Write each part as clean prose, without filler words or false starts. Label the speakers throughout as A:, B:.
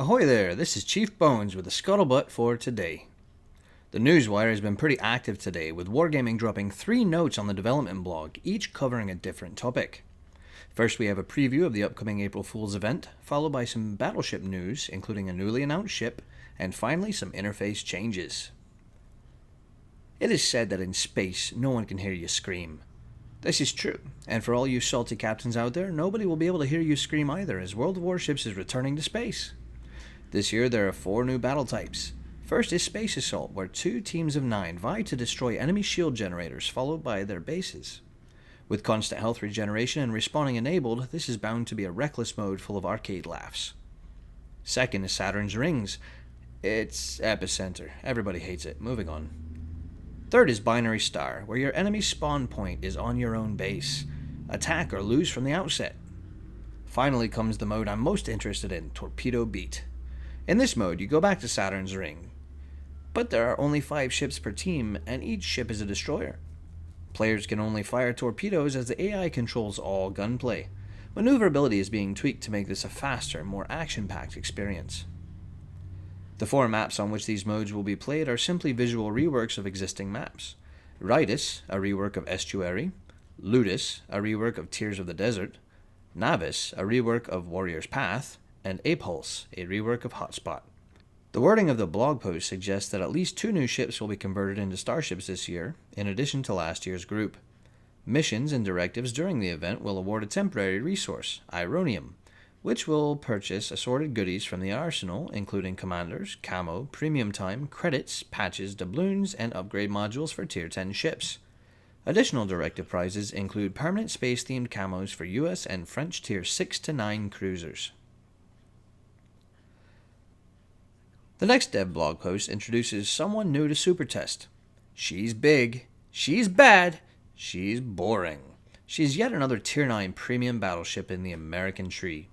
A: Ahoy there, this is Chief Bones with the Scuttlebutt for today. The newswire has been pretty active today, with Wargaming dropping 3 notes on the development blog, each covering a different topic. First we have a preview of the upcoming April Fool's event, followed by some Battleship news, including a newly announced ship, and finally some interface changes. It is said that in space, no one can hear you scream. This is true, and for all you salty captains out there, nobody will be able to hear you scream either, as World of Warships is returning to space. This year there are 4 new battle types. First is Space Assault, where 2 teams of 9 vie to destroy enemy shield generators, followed by their bases. With constant health regeneration and respawning enabled, this is bound to be a reckless mode full of arcade laughs. Second is Saturn's Rings. It's epicenter. Everybody hates it. Moving on. Third is Binary Star, where your enemy's spawn point is on your own base. Attack or lose from the outset. Finally comes the mode I'm most interested in, Torpedo Beat. In this mode, you go back to Saturn's Ring, but there are only 5 ships per team, and each ship is a destroyer. Players can only fire torpedoes as the AI controls all gunplay. Maneuverability is being tweaked to make this a faster, more action-packed experience. The 4 maps on which these modes will be played are simply visual reworks of existing maps. Ritus, a rework of Estuary, Ludus, a rework of Tears of the Desert, Navis, a rework of Warrior's Path, and Apulse, a rework of Hotspot. The wording of the blog post suggests that at least 2 new ships will be converted into starships this year, in addition to last year's group. Missions and directives during the event will award a temporary resource, Ironium, which will purchase assorted goodies from the arsenal, including commanders, camo, premium time, credits, patches, doubloons, and upgrade modules for Tier 10 ships. Additional directive prizes include permanent space-themed camos for US and French Tier 6 to 9 cruisers. The next dev blog post introduces someone new to Super Test. She's big, she's bad, she's boring. She's yet another Tier 9 premium battleship in the American tree.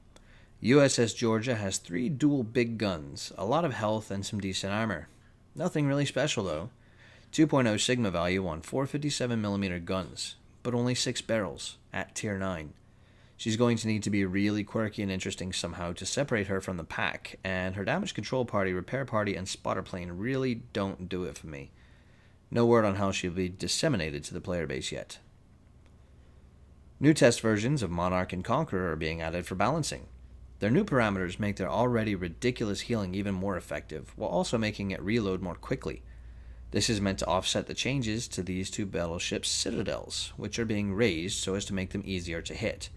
A: USS Georgia has 3 dual big guns, a lot of health, and some decent armor. Nothing really special though. 2.0 Sigma value on 457mm guns, but only 6 barrels, at Tier 9. She's going to need to be really quirky and interesting somehow to separate her from the pack, and her damage control party, repair party, and spotter plane really don't do it for me. No word on how she'll be disseminated to the player base yet. New test versions of Monarch and Conqueror are being added for balancing. Their new parameters make their already ridiculous healing even more effective, while also making it reload more quickly. This is meant to offset the changes to these 2 battleships' citadels, which are being raised so as to make them easier to hit.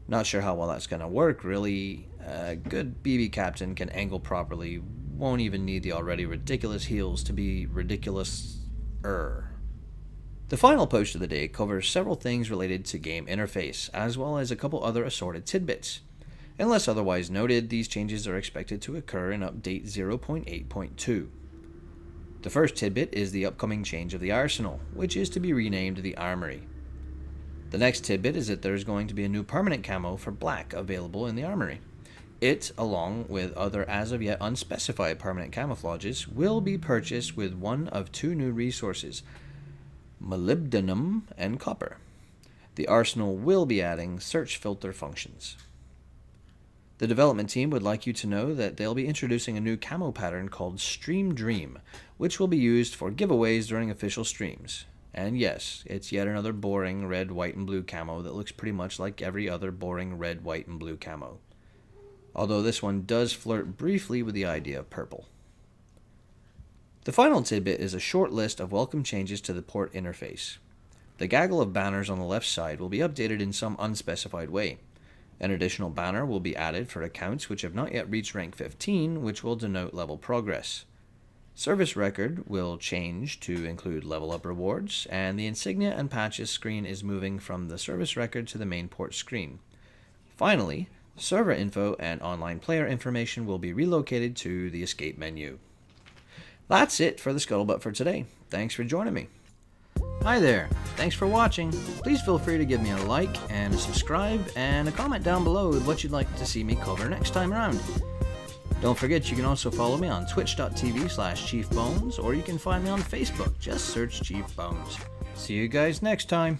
A: Not sure how well that's going to work, really. A good BB captain can angle properly, won't even need the already ridiculous heals to be ridiculous-er. The final post of the day covers several things related to game interface, as well as a couple other assorted tidbits. Unless otherwise noted, these changes are expected to occur in Update 0.8.2. The first tidbit is the upcoming change of the arsenal, which is to be renamed the Armory. The next tidbit is that there is going to be a new permanent camo for black available in the Armory. It, along with other as of yet unspecified permanent camouflages, will be purchased with one of 2 new resources, molybdenum and copper. The arsenal will be adding search filter functions. The development team would like you to know that they'll be introducing a new camo pattern called Stream Dream, which will be used for giveaways during official streams. And yes, it's yet another boring red, white, and blue camo that looks pretty much like every other boring red, white, and blue camo. Although this one does flirt briefly with the idea of purple. The final tidbit is a short list of welcome changes to the port interface. The gaggle of banners on the left side will be updated in some unspecified way. An additional banner will be added for accounts which have not yet reached rank 15, which will denote level progress. Service record will change to include level up rewards, and the insignia and patches screen is moving from the service record to the main port screen. Finally, server info and online player information will be relocated to the escape menu. That's it for the Scuttlebutt for today. Thanks for joining me. Hi there, thanks for watching. Please feel free to give me a like and a subscribe and a comment down below with what you'd like to see me cover next time around. Don't forget you can also follow me on twitch.tv/chiefbones, or you can find me on Facebook. Just search Chief Bones. See you guys next time.